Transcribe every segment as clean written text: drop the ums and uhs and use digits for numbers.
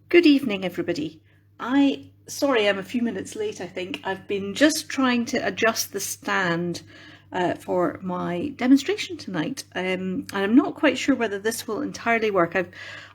Good evening, everybody. Sorry, I'm a few minutes late, I think. I've been just trying to adjust the stand for my demonstration tonight. And I'm not quite sure whether this will entirely work.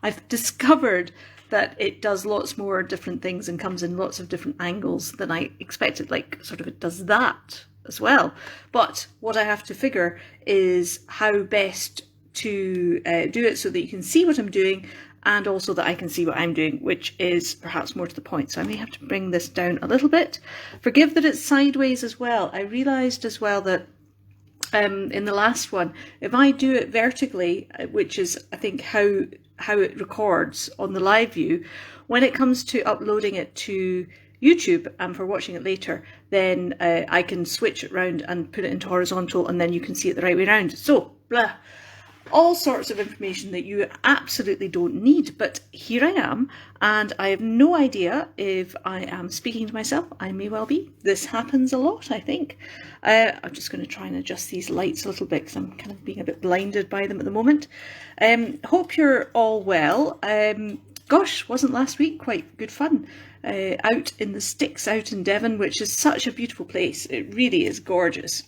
I've discovered that it does lots more different things and comes in lots of different angles than I expected, like sort of it does that as well. But what I have to figure is how best to do it so that you can see what I'm doing and also that I can see what I'm doing, which is perhaps more to the point. So I may have to bring this down a little bit. Forgive that it's sideways as well. I realised as well that in the last one, if I do it vertically, which is I think how it records on the live view, when it comes to uploading it to YouTube and for watching it later, then I can switch it around and put it into horizontal, and then you can see it the right way around. So, blah. All sorts of information that you absolutely don't need, but here I am, and I have no idea if I am speaking to myself. I may well be. This happens a lot, I think. I'm just going to try and adjust these lights a little bit because I'm kind of being a bit blinded by them at the moment. Hope you're all well. Gosh, wasn't last week quite good fun? Out in the sticks, out in Devon, which is such a beautiful place. It really is gorgeous.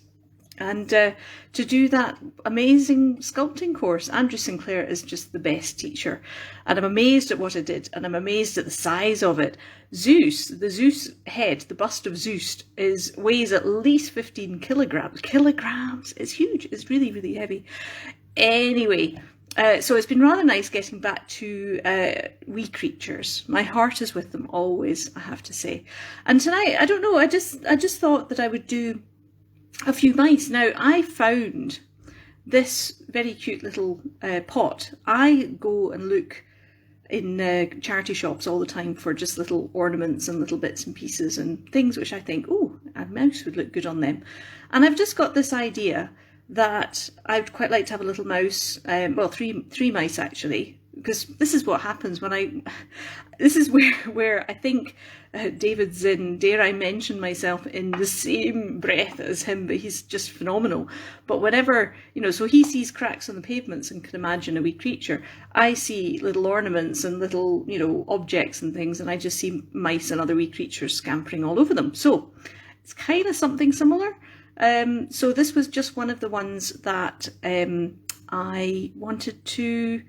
And to do that amazing sculpting course, Andrew Sinclair is just the best teacher. And I'm amazed at what I did, and I'm amazed at the size of it. Zeus, the Zeus head, the bust of Zeus, weighs at least 15 kilograms. Kilograms! It's huge. It's really, really heavy. Anyway, so it's been rather nice getting back to wee creatures. My heart is with them always, I have to say. And tonight, I don't know, I just thought that I would do a few mice. Now, I found this very cute little pot. I go and look in charity shops all the time for just little ornaments and little bits and pieces and things which I think, oh, a mouse would look good on them. And I've just got this idea that I'd quite like to have a little mouse, well, three mice actually, because this is what happens when this is where I think David's in, dare I mention myself in the same breath as him, but he's just phenomenal. But whenever, so he sees cracks on the pavements and can imagine a wee creature. I see little ornaments and little, objects and things, and I just see mice and other wee creatures scampering all over them. So it's kind of something similar. So this was just one of the ones that I wanted to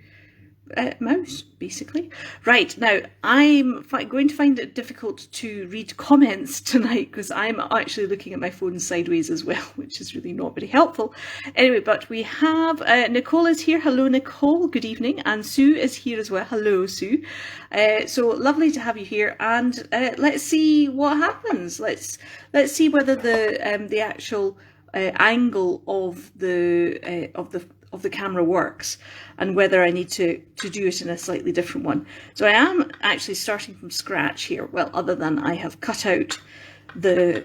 mouse, basically. Right, now I'm going to find it difficult to read comments tonight because I'm actually looking at my phone sideways as well, which is really not very helpful. Anyway, but we have Nicole is here. Hello, Nicole. Good evening. And Sue is here as well. Hello, Sue. So lovely to have you here. And let's see what happens. Let's see whether the actual angle of the camera works and whether I need to do it in a slightly different one. So I am actually starting from scratch here. Well, other than I have cut out the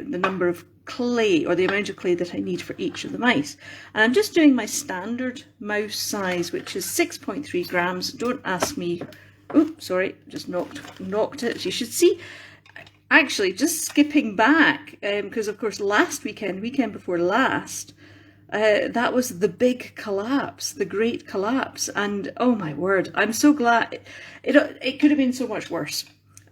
number of clay, or the amount of clay that I need for each of the mice. And I'm just doing my standard mouse size, which is 6.3 grams. Don't ask me. Oops, sorry, just knocked it. You should see. Actually, just skipping back, because of course last weekend before last, that was the big collapse, the great collapse, and oh my word, I'm so glad. It could have been so much worse.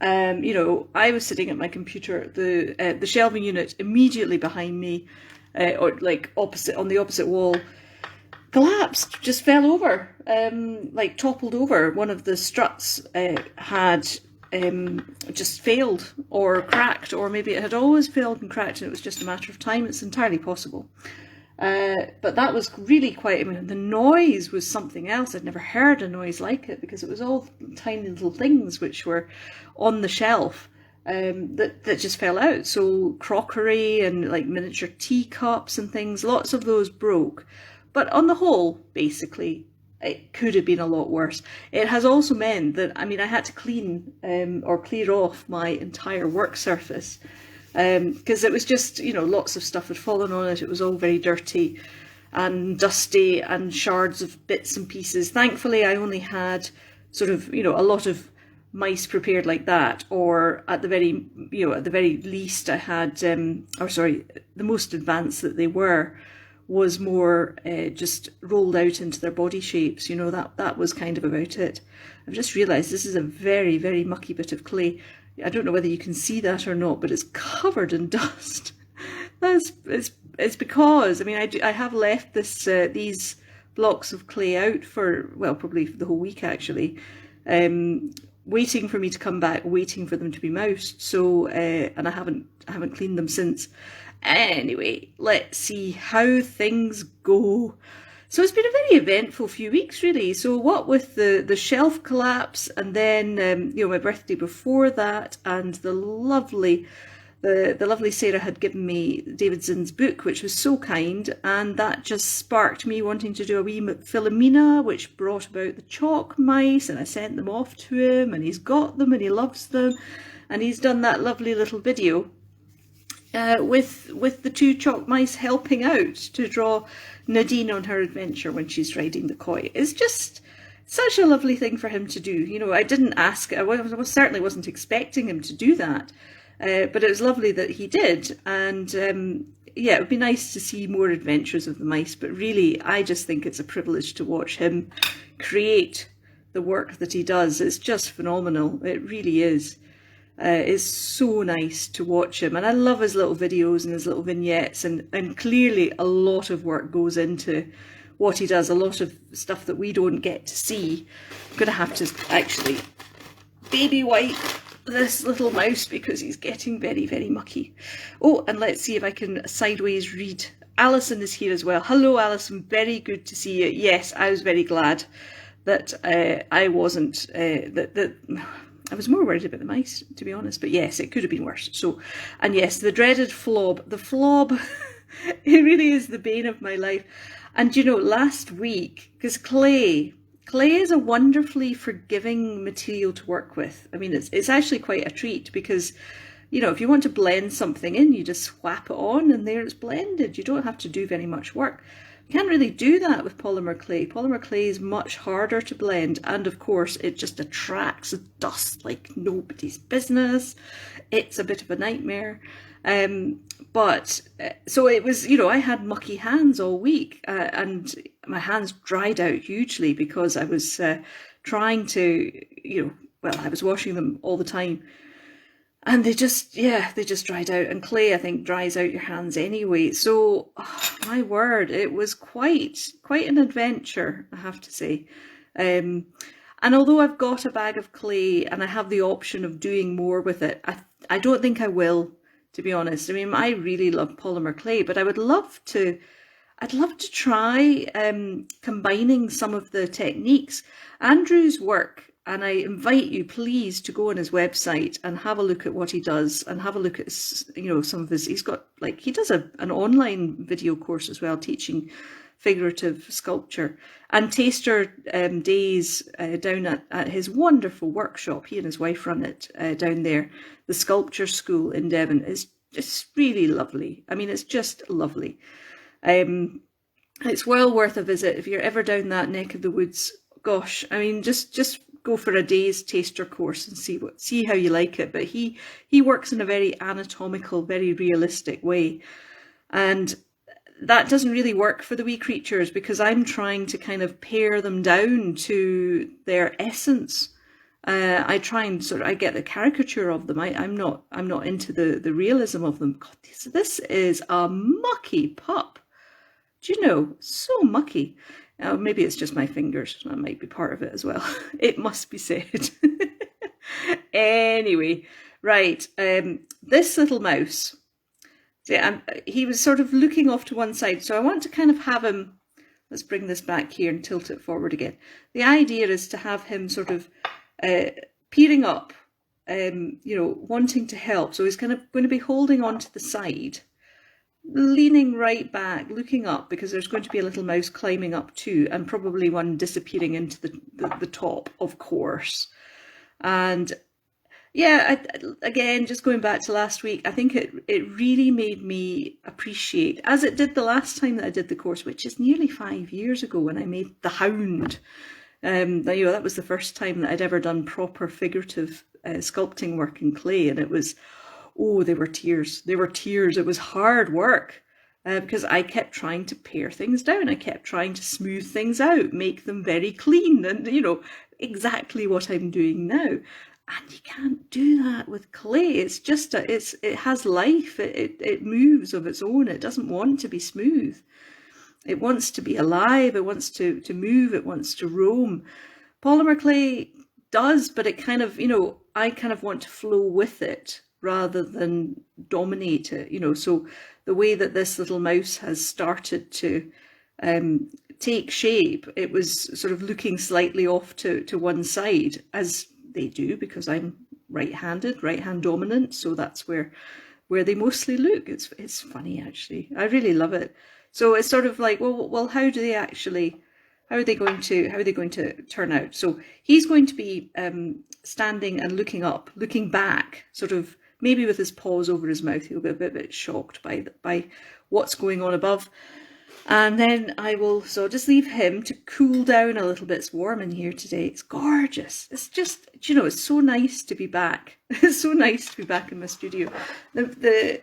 I was sitting at my computer, the shelving unit immediately behind me, or like opposite, on the opposite wall, collapsed, just fell over, like toppled over. One of the struts had just failed or cracked, or maybe it had always failed and cracked and it was just a matter of time. It's entirely possible. But that was really quite, the noise was something else. I'd never heard a noise like it because it was all tiny little things which were on the shelf that just fell out. So crockery and like miniature teacups and things, lots of those broke. But on the whole, basically, it could have been a lot worse. It has also meant that, I had to clean or clear off my entire work surface. Because it was just, lots of stuff had fallen on it. It was all very dirty and dusty and shards of bits and pieces. Thankfully, I only had sort of, a lot of mice prepared like that, or at the very least I had, the most advanced that they were was more just rolled out into their body shapes. You know, that was kind of about it. I've just realised this is a very, very mucky bit of clay. I don't know whether you can see that or not, but it's covered in dust. It's because, I mean, I have left these blocks of clay out for, well, probably for the whole week actually, waiting for me to come back, waiting for them to be moused. So, and I haven't cleaned them since. Anyway, let's see how things go. So it's been a very eventful few weeks, really. So what with the shelf collapse, and then you know, my birthday before that, and the lovely Sarah had given me Davidson's book, which was so kind, and that just sparked me wanting to do a wee Philomena, which brought about the chalk mice, and I sent them off to him, and he's got them, and he loves them, and he's done that lovely little video with the two chalk mice helping out to draw Nadine on her adventure when she's riding the koi. It's just such a lovely thing for him to do. You know, I didn't ask, I certainly wasn't expecting him to do that, but it was lovely that he did. And yeah, it would be nice to see more adventures of the mice, but really I just think it's a privilege to watch him create the work that he does. It's just phenomenal. It really is. It's so nice to watch him, and I love his little videos and his little vignettes, and clearly a lot of work goes into what he does, a lot of stuff that we don't get to see. I'm going to have to actually baby wipe this little mouse because he's getting very, very mucky. Oh, and let's see if I can sideways read. Alison is here as well. Hello Alison, very good to see you. Yes, I was very glad that I wasn't, I was more worried about the mice, to be honest, but yes, it could have been worse. So, and yes, the dreaded flob. The flob, it really is the bane of my life. And you know, last week, because clay is a wonderfully forgiving material to work with. I mean, it's actually quite a treat because, you know, if you want to blend something in, you just swap it on and there it's blended. You don't have to do very much work. You can't really do that with polymer clay. Polymer clay is much harder to blend, and of course it just attracts dust like nobody's business. It's a bit of a nightmare. But so it was, you know, I had mucky hands all week, and my hands dried out hugely because I was trying to, you know, well, I was washing them all the time. And they just dried out. And clay, I think, dries out your hands anyway. So, oh, my word, it was quite an adventure, I have to say. And although I've got a bag of clay and I have the option of doing more with it, I don't think I will, to be honest. I mean, I really love polymer clay, but I'd love to try combining some of the techniques. Andrew's work, and I invite you, please, to go on his website and have a look at what he does, and have a look at, you know, some of his. He's got, like, he does an online video course as well, teaching figurative sculpture, and taster days down at his wonderful workshop. He and his wife run it down there. The sculpture school in Devon is just really lovely. I mean, it's just lovely. It's well worth a visit if you're ever down that neck of the woods. Gosh, I mean, just go for a day's taster course and see how you like it. But he works in a very anatomical, very realistic way, and that doesn't really work for the wee creatures because I'm trying to kind of pare them down to their essence. I try and I get the caricature of them. I'm not into the realism of them. God, this is a mucky pup. Do you know, so mucky. Maybe it's just my fingers. That might be part of it as well. It must be said. Anyway, right. This little mouse. See, he was sort of looking off to one side. So I want to kind of have him. Let's bring this back here and tilt it forward again. The idea is to have him sort of peering up, you know, wanting to help. So he's kind of going to be holding on to the side, leaning right back, looking up, because there's going to be a little mouse climbing up too, and probably one disappearing into the top, of course. And yeah, again, just going back to last week, I think it really made me appreciate, as it did the last time that I did the course, which is nearly 5 years ago when I made the hound. You know, that was the first time that I'd ever done proper figurative sculpting work in clay, and it was, oh, they were tears. They were tears. It was hard work. because I kept trying to pare things down. I kept trying to smooth things out, make them very clean, and exactly what I'm doing now. And you can't do that with clay. It's just it has life. It moves of its own. It doesn't want to be smooth. It wants to be alive. It wants to move. It wants to roam. Polymer clay does, but it kind of, I kind of want to flow with it rather than dominate it, so the way that this little mouse has started to take shape, it was sort of looking slightly off to one side, as they do, because I'm right-handed, right-hand dominant, so that's where they mostly look. It's funny, actually. I really love it. So it's sort of like, well, how are they going to turn out? So he's going to be standing and looking up, looking back, sort of maybe with his paws over his mouth. He'll be a bit shocked by what's going on above. And then I'll just leave him to cool down a little bit. It's warm in here today. It's gorgeous. It's just, it's so nice to be back. It's so nice to be back in my studio. The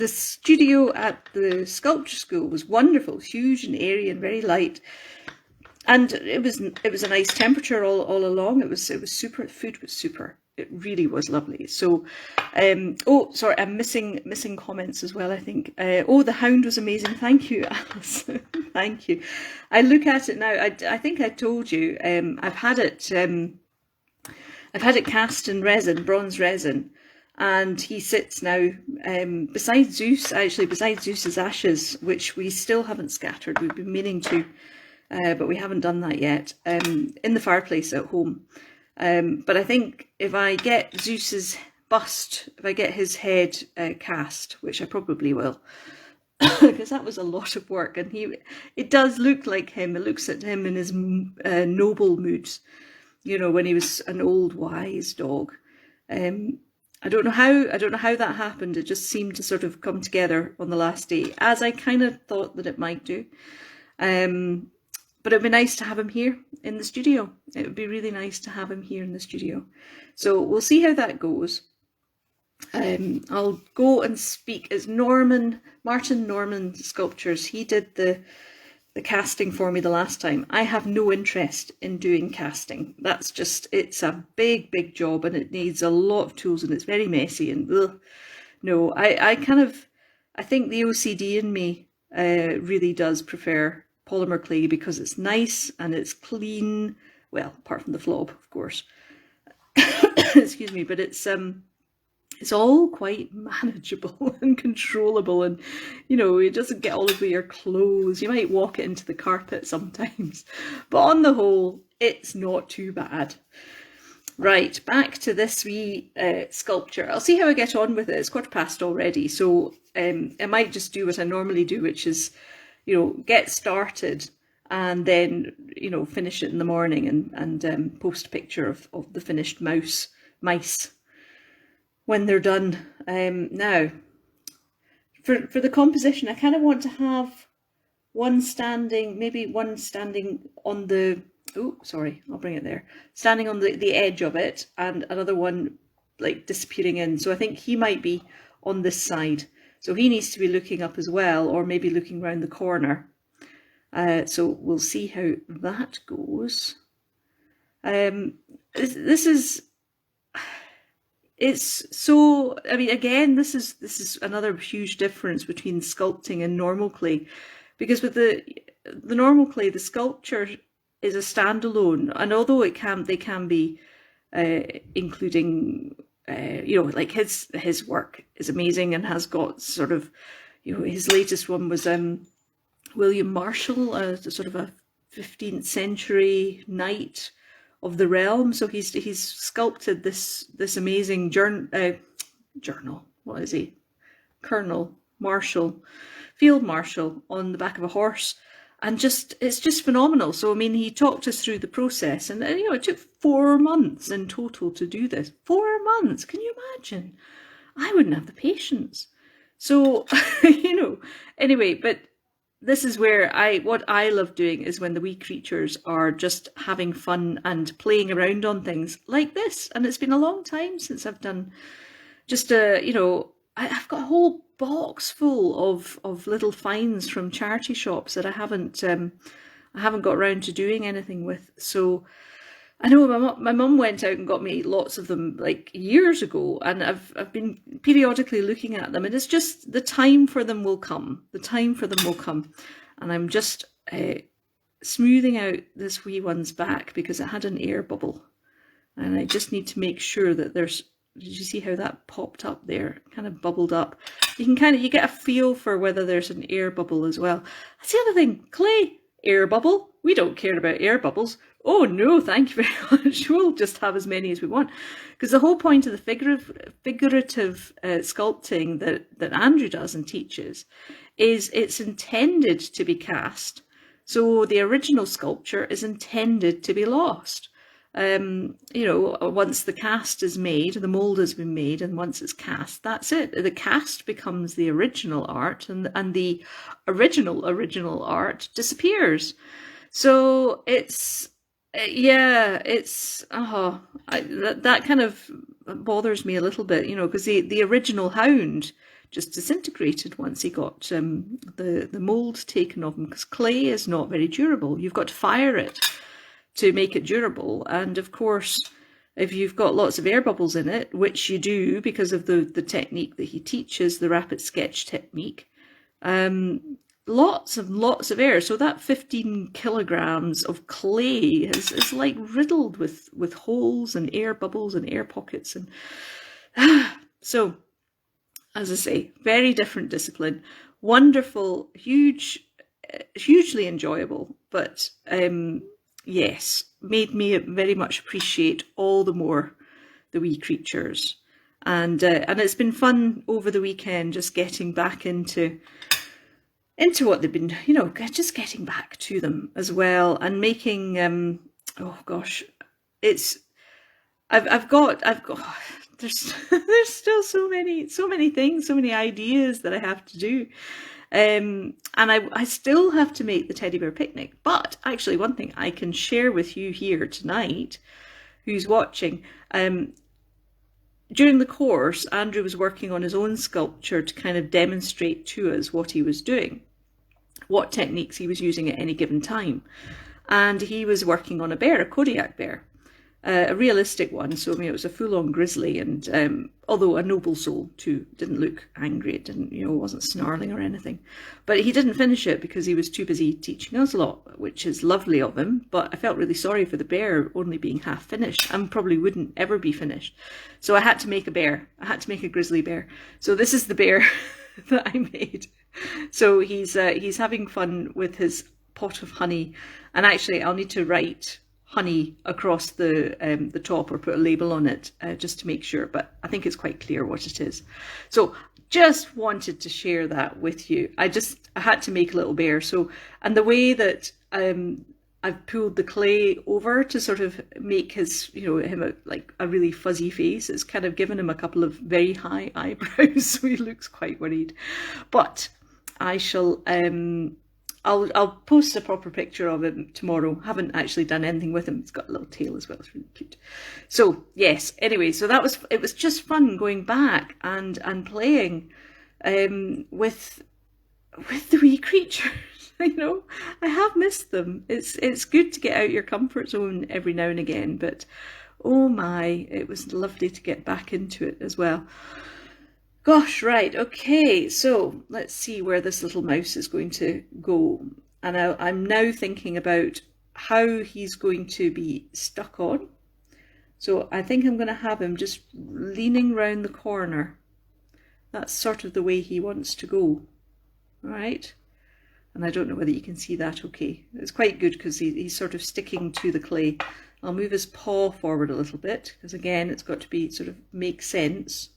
studio at the sculpture school was wonderful, huge and airy and very light. And it was a nice temperature all along. It was super. The food was super. It really was lovely. So, oh, sorry, I'm missing comments as well, I think. Oh, the hound was amazing. Thank you, Alice. Thank you. I look at it now. I think I told you. I've had it cast in resin, bronze resin, and he sits now beside Zeus's ashes, which we still haven't scattered. We've been meaning to. But we haven't done that yet, in the fireplace at home. But I think if I get Zeus's bust, if I get his head cast, which I probably will, because that was a lot of work, and it does look like him. It looks at him in his noble moods, when he was an old wise dog. I don't know how that happened. It just seemed to sort of come together on the last day, as I kind of thought that it might do. But it'd be nice to have him here in the studio. It would be really nice to have him here in the studio. So we'll see how that goes. I'll go and speak. It's Martin Norman Sculptures. He did the casting for me the last time. I have no interest in doing casting. That's just, it's a big job, and it needs a lot of tools, and it's very messy, and no, I think the OCD in me really does prefer polymer clay, because it's nice and it's clean, well, apart from the flob, of course. Excuse me, but it's all quite manageable and controllable, and it doesn't get all over your clothes. You might walk it into the carpet sometimes, but on the whole, it's not too bad. Right, back to this wee sculpture. I'll see how I get on with it. It's 1:15 already, so I might just do what I normally do, which is get started and then, finish it in the morning, and post a picture of the finished mice when they're done. Now, for the composition, I kind of want to have one standing on the, oh, sorry, I'll bring it there, standing on the edge of it, and another one like disappearing in. So I think he might be on this side. So he needs to be looking up as well, or maybe looking round the corner. So we'll see how that goes. It's so, I mean, again, this is another huge difference between sculpting and normal clay, because with the normal clay, the sculpture is a standalone, and although they can be including. Like his work is amazing, and has got sort of, his latest one was William Marshall, sort of a 15th century knight of the realm. So he's sculpted this amazing journal. What is he? Colonel Marshall, Field Marshal, on the back of a horse. And it's just phenomenal. So, I mean, he talked us through the process, and it took 4 months in total to do this. 4 months, can you imagine? I wouldn't have the patience. So, anyway, but this is where what I love doing is when the wee creatures are just having fun and playing around on things like this. And it's been a long time since I've done just I've got a whole box full of little finds from charity shops that I haven't got around to doing anything with. So I know my mum went out and got me lots of them like years ago, and I've been periodically looking at them, and it's just the time for them will come. The time for them will come, and I'm just smoothing out this wee one's back because it had an air bubble, and I just need to make sure that there's. Did you see how that popped up there? Kind of bubbled up. You get a feel for whether there's an air bubble as well. That's the other thing. Clay, air bubble. We don't care about air bubbles. Oh no, thank you very much. We'll just have as many as we want. Because the whole point of the figurative sculpting that Andrew does and teaches is it's intended to be cast. So the original sculpture is intended to be lost. Once the cast is made, the mold has been made, and once it's cast, that's it. The cast becomes the original art, and the original art disappears. So that kind of bothers me a little bit, because the original hound just disintegrated once he got the mold taken off him, because clay is not very durable. You've got to fire it to make it durable, and of course if you've got lots of air bubbles in it, which you do because of the technique that he teaches, the rapid sketch technique, lots of air. So that 15 kilograms of clay is like riddled with holes and air bubbles and air pockets, and so as I say, very different discipline. Wonderful, hugely enjoyable, but yes, made me very much appreciate all the more the wee creatures, and it's been fun over the weekend just getting back into what they've been, just getting back to them as well, and making I've got there's still so many things, so many ideas that I have to do. And I still have to make the teddy bear picnic. But actually, one thing I can share with you here tonight, who's watching, during the course, Andrew was working on his own sculpture to kind of demonstrate to us what he was doing, what techniques he was using at any given time. And he was working on a bear, a Kodiak bear. A realistic one, so it was a full-on grizzly, and although a noble soul too, didn't look angry, it didn't, wasn't snarling or anything. But he didn't finish it because he was too busy teaching us a lot, which is lovely of him, but I felt really sorry for the bear only being half finished, and probably wouldn't ever be finished. So I had to make a bear. I had to make a grizzly bear. So this is the bear that I made. So he's having fun with his pot of honey, and actually I'll need to write honey across the top, or put a label on it just to make sure, but I think it's quite clear what it is. So just wanted to share that with you. I had to make a little bear. So, and the way that I've pulled the clay over to sort of make his, him like a really fuzzy face, it's kind of given him a couple of very high eyebrows, so he looks quite worried. But I shall I'll post a proper picture of him tomorrow. Haven't actually done anything with him. He's got a little tail as well. It's really cute. So yes, anyway, so it was just fun going back and playing with the wee creatures. I have missed them. It's good to get out your comfort zone every now and again, but oh my, it was lovely to get back into it as well. Gosh, right, okay, so let's see where this little mouse is going to go. And I'm now thinking about how he's going to be stuck on. So I think I'm going to have him just leaning round the corner. That's sort of the way he wants to go. All right, and I don't know whether you can see that okay. It's quite good because he's sort of sticking to the clay. I'll move his paw forward a little bit, because again, it's got to be sort of make sense.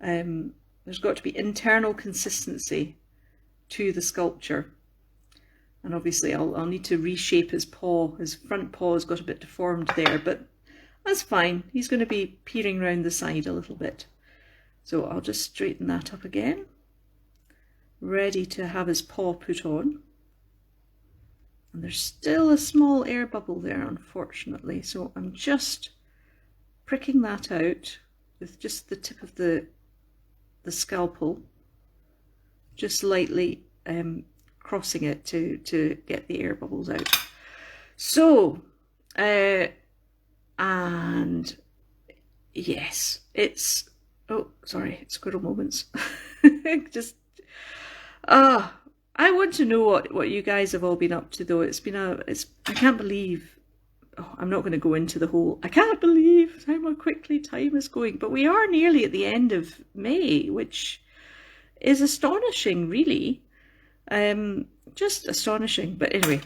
There's got to be internal consistency to the sculpture, and obviously I'll need to reshape his paw. His front paw has got a bit deformed there, but that's fine. He's going to be peering round the side a little bit, so I'll just straighten that up again, ready to have his paw put on. And there's still a small air bubble there, unfortunately, so I'm just pricking that out with just the tip of the scalpel, just lightly crossing it to get the air bubbles out. So, and yes, it's, oh, sorry, squirrel moments. Just, I want to know what you guys have all been up to, though. I can't believe, I'm not going to go into the whole, I can't believe how quickly time is going, but we are nearly at the end of May, which is astonishing, really. Just astonishing. But anyway,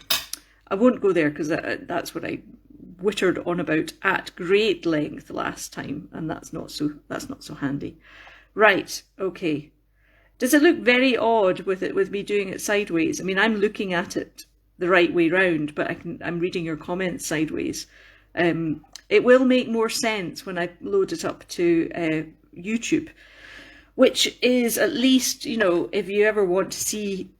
I won't go there because that's what I wittered on about at great length last time, and that's not so handy. Right, okay. Does it look very odd with me doing it sideways? I mean, I'm looking at it the right way round, but I'm reading your comments sideways. It will make more sense when I load it up to YouTube, which is, at least, you know, if you ever want to see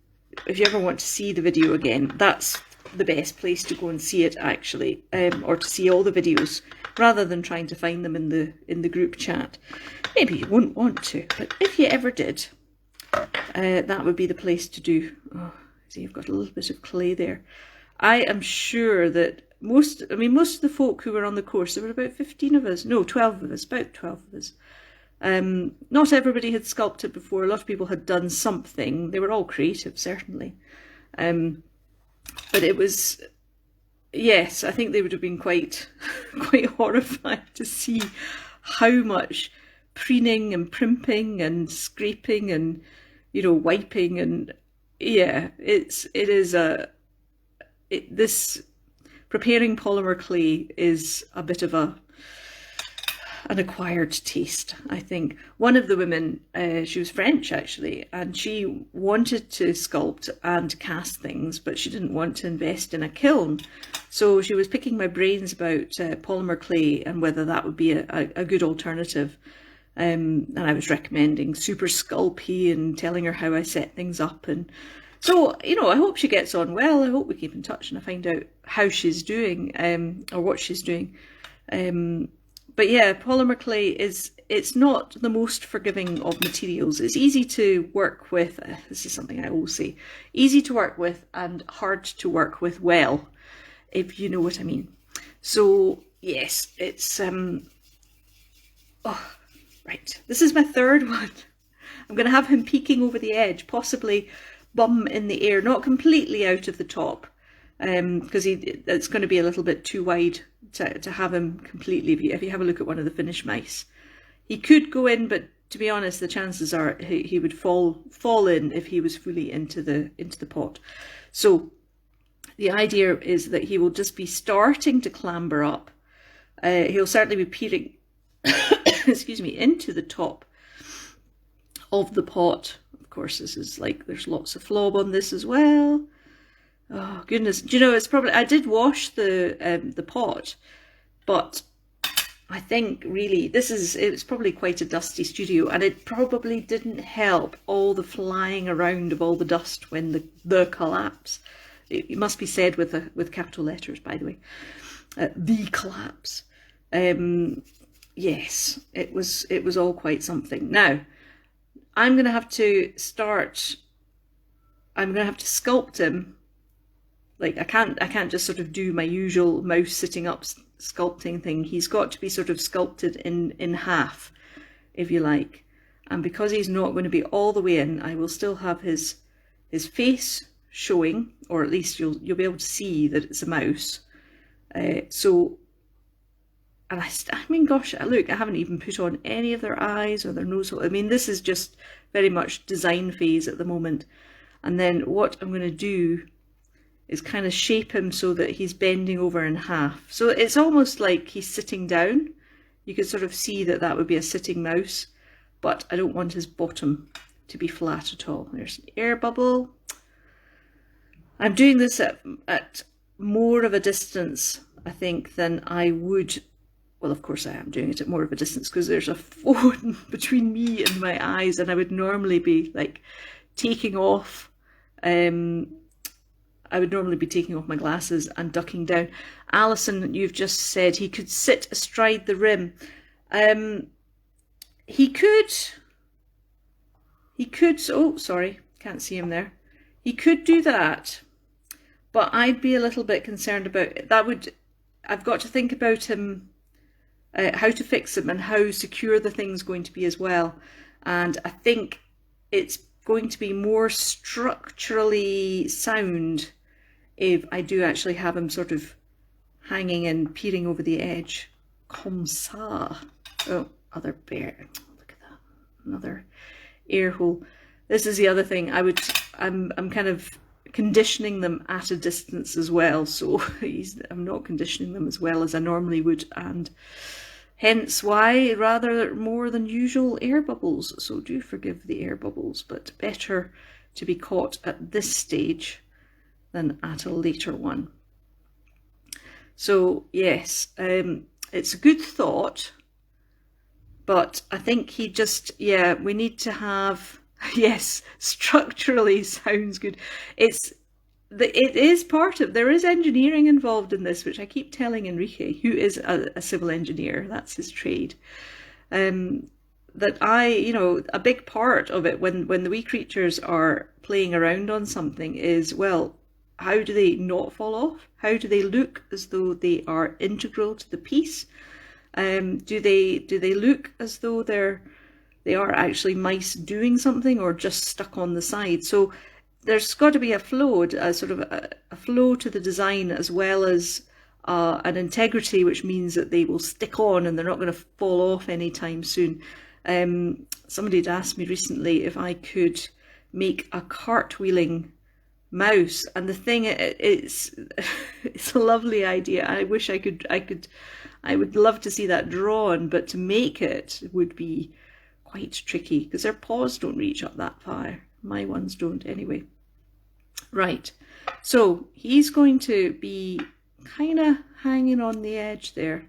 the video again, that's the best place to go and see it, actually, or to see all the videos rather than trying to find them in the group chat. Maybe you wouldn't want to, but if you ever did, that would be the place to do. Oh, see, you've got a little bit of clay there. I am sure that most of the folk who were on the course, there were about 15 of us, no, 12 of us, about 12 of us. Not everybody had sculpted before. A lot of people had done something. They were all creative, certainly. But it was, yes, I think they would have been quite horrified to see how much preening and primping and scraping and, you know, wiping, and yeah, this preparing polymer clay is a bit of an acquired taste, I think. One of the women, she was French actually, and she wanted to sculpt and cast things, but she didn't want to invest in a kiln. So she was picking my brains about polymer clay and whether that would be a good alternative. And I was recommending Super Sculpey and telling her how I set things up. And so, you know, I hope she gets on well. I hope we keep in touch and I find out how she's doing, or what she's doing. But yeah, polymer clay it's not the most forgiving of materials. It's easy to work with. This is something I always say. Easy to work with and hard to work with well, if you know what I mean. So yes, it's, oh, right. This is my third one. I'm going to have him peeking over the edge, possibly bum in the air, not completely out of the top, because it's going to be a little bit too wide to have him completely. If you have a look at one of the Finnish mice, he could go in, but to be honest, the chances are he would fall in if he was fully into the pot. So the idea is that he will just be starting to clamber up. He'll certainly be peering, excuse me, into the top of the pot. Of course, this is like, there's lots of flob on this as well. Oh goodness, do you know, it's probably, I did wash the pot, but I think really it's probably quite a dusty studio, and it probably didn't help all the flying around of all the dust when the collapse. It must be said with capital letters, by the way. The collapse. Yes, it was all quite something. Now, I'm going to have to sculpt him. Like, I can't just sort of do my usual mouse sitting up sculpting thing. He's got to be sort of sculpted in half, if you like. And because he's not going to be all the way in, I will still have his face showing, or at least you'll be able to see that it's a mouse. So, and I mean, gosh, look, I haven't even put on any of their eyes or their nose. I mean, this is just very much design phase at the moment. And then what I'm going to do is kind of shape him so that he's bending over in half. So it's almost like he's sitting down. You could sort of see that would be a sitting mouse, but I don't want his bottom to be flat at all. There's an air bubble. I'm doing this at more of a distance, I think, than I would. Well, of course I am doing it at more of a distance because there's a phone between me and my eyes, and I would normally be like taking off, I would normally be taking off my glasses and ducking down. Alison, you've just said he could sit astride the rim. He could, oh, sorry. Can't see him there. He could do that, but I'd be a little bit concerned about it. I've got to think about him, how to fix him and how secure the thing's going to be as well. And I think it's going to be more structurally sound if I do actually have him sort of hanging and peering over the edge. Comme ça. Oh, other bear. Look at that. Another air hole. This is the other thing. I'm kind of conditioning them at a distance as well. So I'm not conditioning them as well as I normally would, and hence why rather more than usual air bubbles. So do forgive the air bubbles, but better to be caught at this stage than at a later one. So yes, it's a good thought, but I think he just, yeah, we need to have, yes, structurally sounds good. It is part of, there is engineering involved in this, which I keep telling Enrique, who is a civil engineer, that's his trade. That a big part of it when the wee creatures are playing around on something is, well, how do they not fall off? How do they look as though they are integral to the piece? Do they look as though they are actually mice doing something or just stuck on the side? So there's got to be a flow, a sort of a flow to the design, as well as an integrity, which means that they will stick on and they're not going to fall off anytime soon. Somebody had asked me recently if I could make a cartwheeling mouse, and the thing, it's a lovely idea. I wish I would love to see that drawn, but to make it would be quite tricky because their paws don't reach up that far. My ones don't anyway. Right, so he's going to be kind of hanging on the edge there.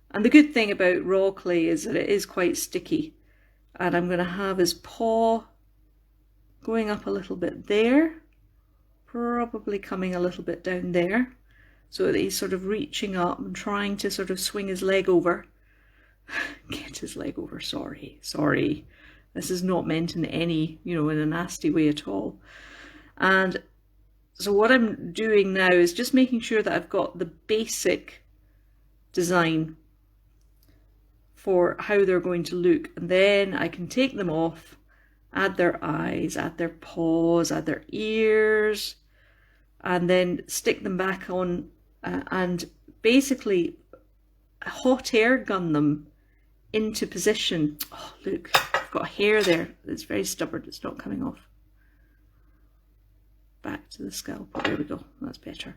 And the good thing about raw clay is that it is quite sticky. And I'm going to have his paw going up a little bit there, probably coming a little bit down there, so that he's sort of reaching up and trying to sort of swing his leg over. Get his leg over, sorry. This is not meant in any, in a nasty way at all. And so what I'm doing now is just making sure that I've got the basic design for how they're going to look, and then I can take them off, add their eyes, add their paws, add their ears, and then stick them back on and basically hot air gun them into position. Oh, look, I've got a hair there. It's very stubborn. It's not coming off. Back to the scalp. There we go. That's better.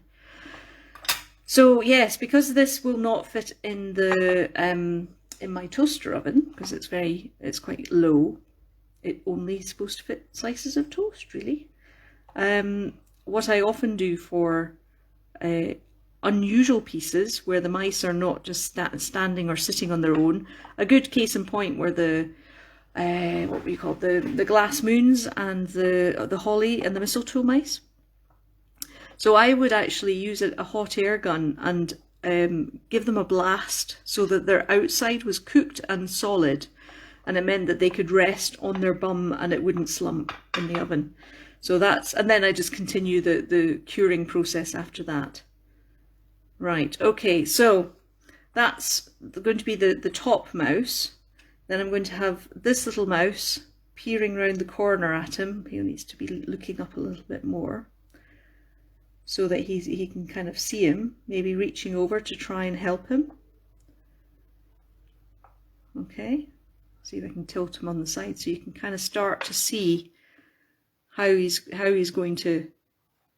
So yes, because this will not fit in the in my toaster oven, because it's quite low. It only is supposed to fit slices of toast, really. What I often do for unusual pieces where the mice are not just standing or sitting on their own, a good case in point were the what we call the glass moons and the holly and the mistletoe mice. So I would actually use a hot air gun and give them a blast so that their outside was cooked and solid, and it meant that they could rest on their bum and it wouldn't slump in the oven. So and then I just continue the curing process after that. Right, okay, so that's going to be the top mouse. Then I'm going to have this little mouse peering round the corner at him. He needs to be looking up a little bit more so that he can kind of see him, maybe reaching over to try and help him. Okay, see if I can tilt him on the side so you can kind of start to see how he's going to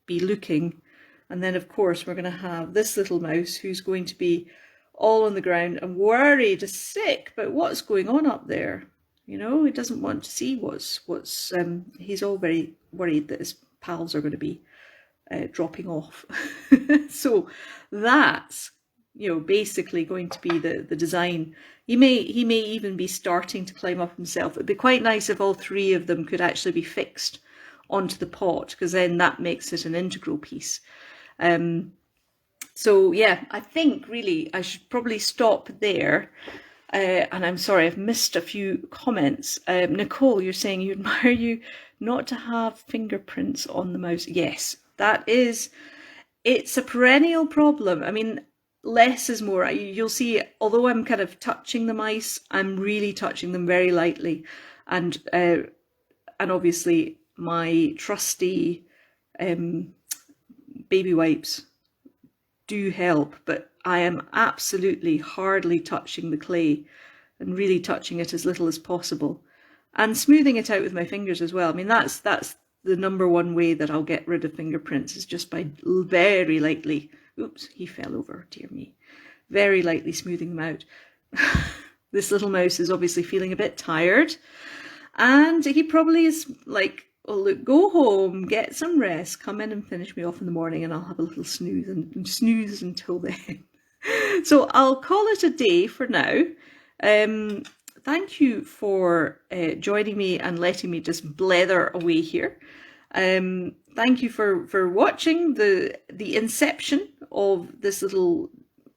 be looking. And then of course we're going to have this little mouse who's going to be all on the ground and worried, sick about what's going on up there. He doesn't want to see what's he's all very worried that his pals are going to be dropping off. So that's basically going to be the design. He may even be starting to climb up himself. It'd be quite nice if all three of them could actually be fixed onto the pot, because then that makes it an integral piece. So yeah, I think really I should probably stop there. And I'm sorry, I've missed a few comments. Nicole, you're saying you admire you not to have fingerprints on the mouse. Yes, it's a perennial problem. I mean, less is more. You'll see, although I'm kind of touching the mice, I'm really touching them very lightly, and obviously my trusty baby wipes do help, but I am absolutely hardly touching the clay and really touching it as little as possible, and smoothing it out with my fingers as well. I mean, that's the number one way that I'll get rid of fingerprints, is just by very lightly, oops, he fell over, dear me, very lightly smoothing them out. This little mouse is obviously feeling a bit tired, and he probably is like, oh look, go home, get some rest, come in and finish me off in the morning, and I'll have a little snooze and snooze until then. So I'll call it a day for now. Thank you for joining me and letting me just blether away here. Thank you for watching the inception of this little,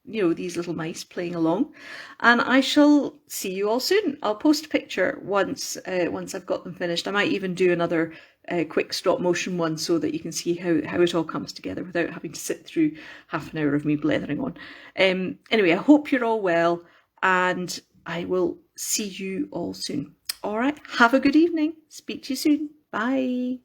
these little mice playing along, and I shall see you all soon. I'll post a picture once I've got them finished. I might even do another quick stop motion one so that you can see how it all comes together without having to sit through half an hour of me blethering on. Anyway, I hope you're all well, and I will see you all soon. All right, have a good evening. Speak to you soon. Bye.